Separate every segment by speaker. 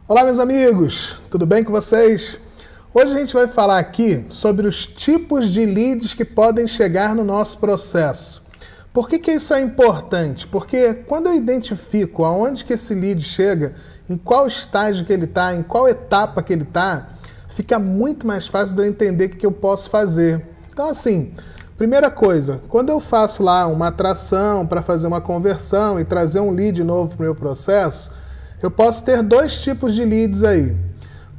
Speaker 1: Olá, meus amigos, tudo bem com vocês? Hoje a gente vai falar aqui sobre os tipos de leads que podem chegar no nosso processo. Por que isso é importante? Porque quando eu identifico aonde que esse lead chega, em qual estágio que ele está, em qual etapa que ele está, fica muito mais fácil de eu entender o que eu posso fazer. Então, assim, primeira coisa, quando eu faço lá uma atração para fazer uma conversão e trazer um lead novo para o meu processo, eu posso ter dois tipos de leads aí.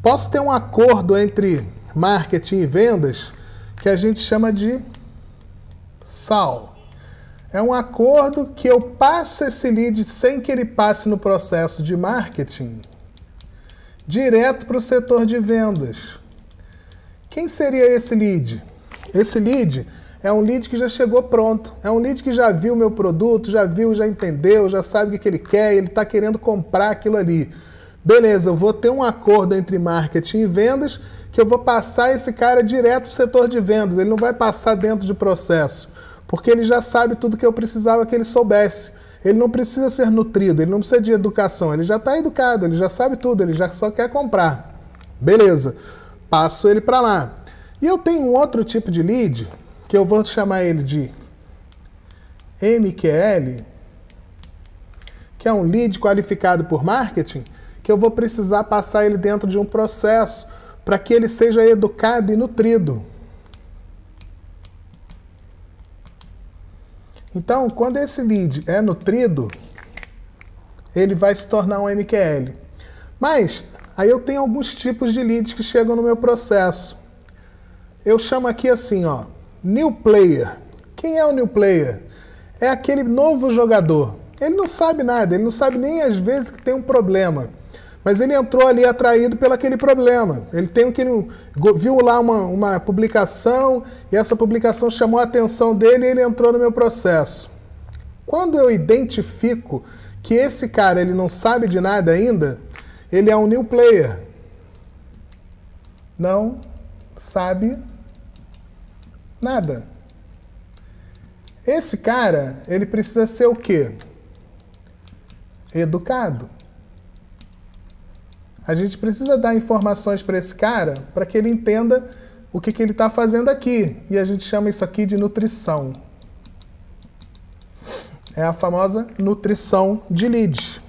Speaker 1: Posso ter um acordo entre marketing e vendas que a gente chama de SAL. É um acordo que eu passo esse lead sem que ele passe no processo de marketing direto para o setor de vendas. Quem seria esse lead? Esse lead é um lead que já chegou pronto. É um lead que já viu o meu produto, já viu, já entendeu, já sabe o que ele quer, ele está querendo comprar aquilo ali. Beleza, eu vou ter um acordo entre marketing e vendas que eu vou passar esse cara direto para o setor de vendas. Ele não vai passar dentro de processo, porque ele já sabe tudo que eu precisava que ele soubesse. Ele não precisa ser nutrido, ele não precisa de educação, ele já está educado, ele já sabe tudo, ele já só quer comprar. Beleza, passo ele para lá. E eu tenho um outro tipo de lead, que eu vou chamar ele de MQL, que é um lead qualificado por marketing, que eu vou precisar passar ele dentro de um processo para que ele seja educado e nutrido. Então, quando esse lead é nutrido, ele vai se tornar um MQL. Mas, aí eu tenho alguns tipos de leads que chegam no meu processo. Eu chamo aqui assim, ó, New Player. Quem é o New Player? É aquele novo jogador. Ele não sabe nada, ele não sabe nem às vezes que tem um problema. Mas ele entrou ali atraído pelo aquele problema. Ele tem viu lá uma publicação e essa publicação chamou a atenção dele e ele entrou no meu processo. Quando eu identifico que esse cara ele não sabe de nada ainda, ele é um New Player. Não sabe nada. Esse cara, ele precisa ser o quê? Educado. A gente precisa dar informações para esse cara para que ele entenda o que ele está fazendo aqui. E a gente chama isso aqui de nutrição. É a famosa nutrição de leads.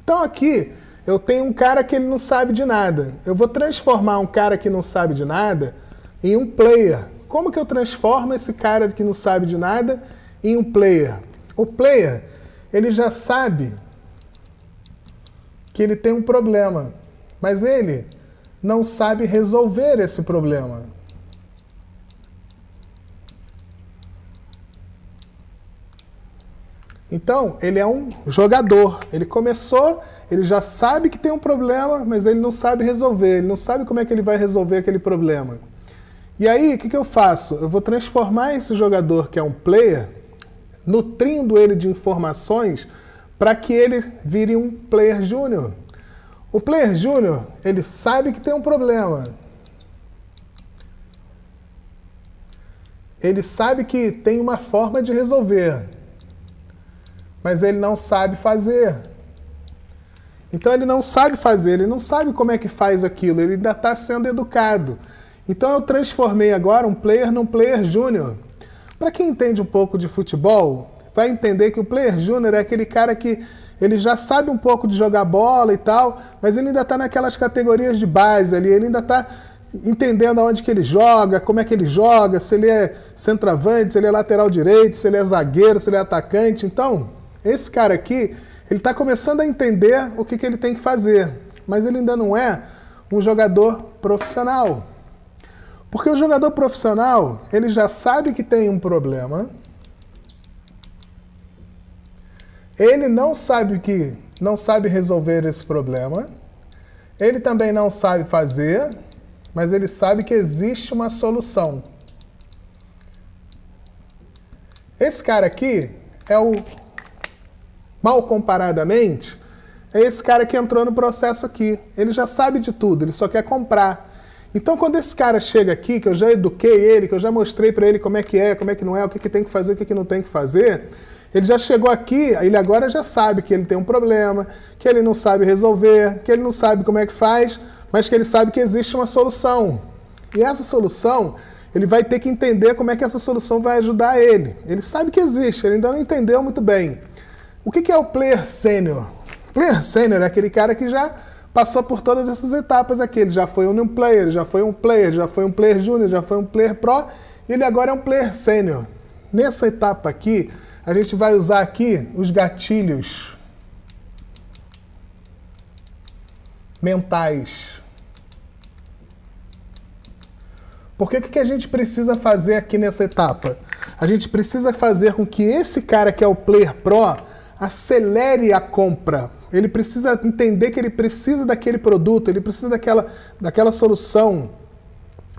Speaker 1: Então aqui eu tenho um cara que ele não sabe de nada. Eu vou transformar um cara que não sabe de nada em um player. Como que eu transformo esse cara que não sabe de nada em um player? O player, ele já sabe que ele tem um problema, mas ele não sabe resolver esse problema. Então, ele é um jogador. Ele começou, ele já sabe que tem um problema, mas ele não sabe resolver. Ele não sabe como é que ele vai resolver aquele problema. E aí, o que eu faço? Eu vou transformar esse jogador, que é um player, nutrindo ele de informações para que ele vire um player júnior. O player júnior, ele sabe que tem um problema. Ele sabe que tem uma forma de resolver, mas ele não sabe fazer. Então ele não sabe fazer, ele não sabe como é que faz aquilo, ele ainda está sendo educado. Então eu transformei agora um player num player júnior. Para quem entende um pouco de futebol, vai entender que o player júnior é aquele cara que ele já sabe um pouco de jogar bola e tal, mas ele ainda está naquelas categorias de base ali, ele ainda está entendendo aonde que ele joga, como é que ele joga, se ele é centroavante, se ele é lateral direito, se ele é zagueiro, se ele é atacante. Então, esse cara aqui, ele está começando a entender o que ele tem que fazer, mas ele ainda não é um jogador profissional. Porque o jogador profissional, ele já sabe que tem um problema, ele não sabe resolver esse problema, ele também não sabe fazer, mas ele sabe que existe uma solução. Esse cara aqui é o, mal comparadamente, é esse cara que entrou no processo aqui. Ele já sabe de tudo, ele só quer comprar. Então, quando esse cara chega aqui, que eu já eduquei ele, que eu já mostrei para ele como é que não é, o que tem que fazer, o que não tem que fazer, Ele já chegou aqui, ele agora já sabe que ele tem um problema, que ele não sabe resolver, que ele não sabe como é que faz, mas que ele sabe que existe uma solução. E essa solução, ele vai ter que entender como é que essa solução vai ajudar ele. Ele sabe que existe, ele ainda não entendeu muito bem. O que é o player sênior? Player sênior é aquele cara que já passou por todas essas etapas aqui. Ele já foi um player, já foi um player, já foi um player júnior, já foi um player pro, e ele agora é um player sênior. Nessa etapa aqui, a gente vai usar aqui os gatilhos mentais. Porque o que a gente precisa fazer aqui nessa etapa? A gente precisa fazer com que esse cara que é o Player Pro acelere a compra. Ele precisa entender que ele precisa daquele produto, ele precisa daquela solução,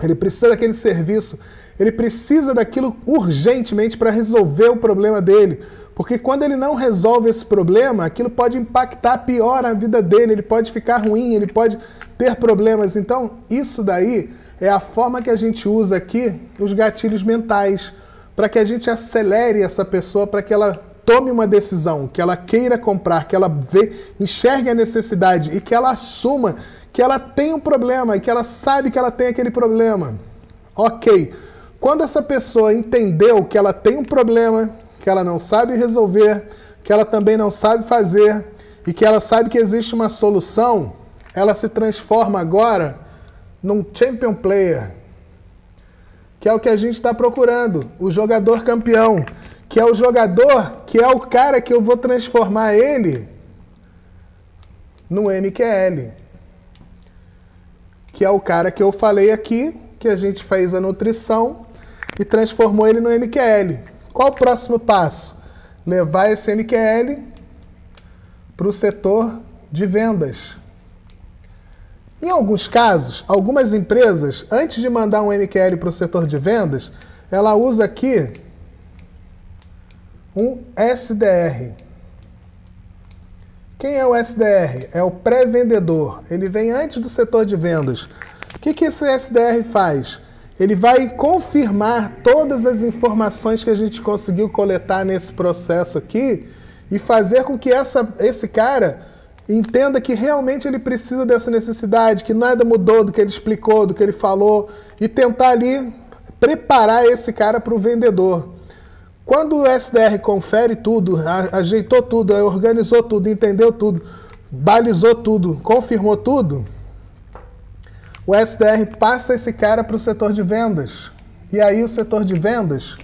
Speaker 1: ele precisa daquele serviço, ele precisa daquilo urgentemente para resolver o problema dele. Porque quando ele não resolve esse problema, aquilo pode impactar pior a vida dele, ele pode ficar ruim, ele pode ter problemas. Então, isso daí é a forma que a gente usa aqui os gatilhos mentais, para que a gente acelere essa pessoa, para que ela tome uma decisão, que ela queira comprar, que ela enxergue a necessidade e que ela assuma que ela tem um problema e que ela sabe que ela tem aquele problema. Ok. Quando essa pessoa entendeu que ela tem um problema, que ela não sabe resolver, que ela também não sabe fazer e que ela sabe que existe uma solução, ela se transforma agora num champion player, que é o que a gente está procurando, o jogador campeão, que é o jogador, que é o cara que eu vou transformar ele no MQL, que é o cara que eu falei aqui, que a gente fez a nutrição e transformou ele no MQL. Qual o próximo passo? Levar esse MQL para o setor de vendas. Em alguns casos, algumas empresas, antes de mandar um MQL para o setor de vendas, ela usa aqui um SDR. Quem é o SDR? É o pré-vendedor. Ele vem antes do setor de vendas. O que esse SDR faz? Ele vai confirmar todas as informações que a gente conseguiu coletar nesse processo aqui e fazer com que esse cara entenda que realmente ele precisa dessa necessidade, que nada mudou do que ele explicou, do que ele falou, e tentar ali preparar esse cara para o vendedor. Quando o SDR confere tudo, ajeitou tudo, organizou tudo, entendeu tudo, balizou tudo, confirmou tudo, o SDR passa esse cara para o setor de vendas. E aí o setor de vendas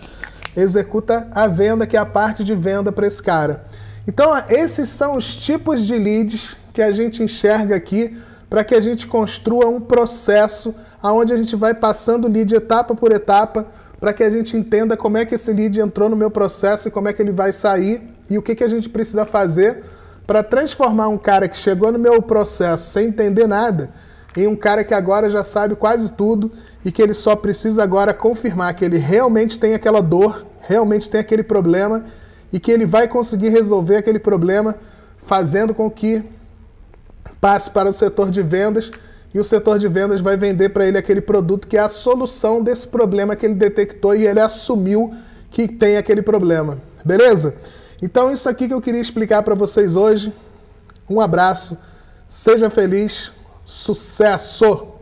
Speaker 1: executa a venda, que é a parte de venda para esse cara. Então, esses são os tipos de leads que a gente enxerga aqui para que a gente construa um processo onde a gente vai passando o lead etapa por etapa para que a gente entenda como é que esse lead entrou no meu processo e como é que ele vai sair e o que a gente precisa fazer para transformar um cara que chegou no meu processo sem entender nada em um cara que agora já sabe quase tudo e que ele só precisa agora confirmar que ele realmente tem aquela dor, realmente tem aquele problema e que ele vai conseguir resolver aquele problema fazendo com que passe para o setor de vendas e o setor de vendas vai vender para ele aquele produto que é a solução desse problema que ele detectou e ele assumiu que tem aquele problema. Beleza? Então isso aqui que eu queria explicar para vocês hoje. Um abraço, seja feliz, sucesso!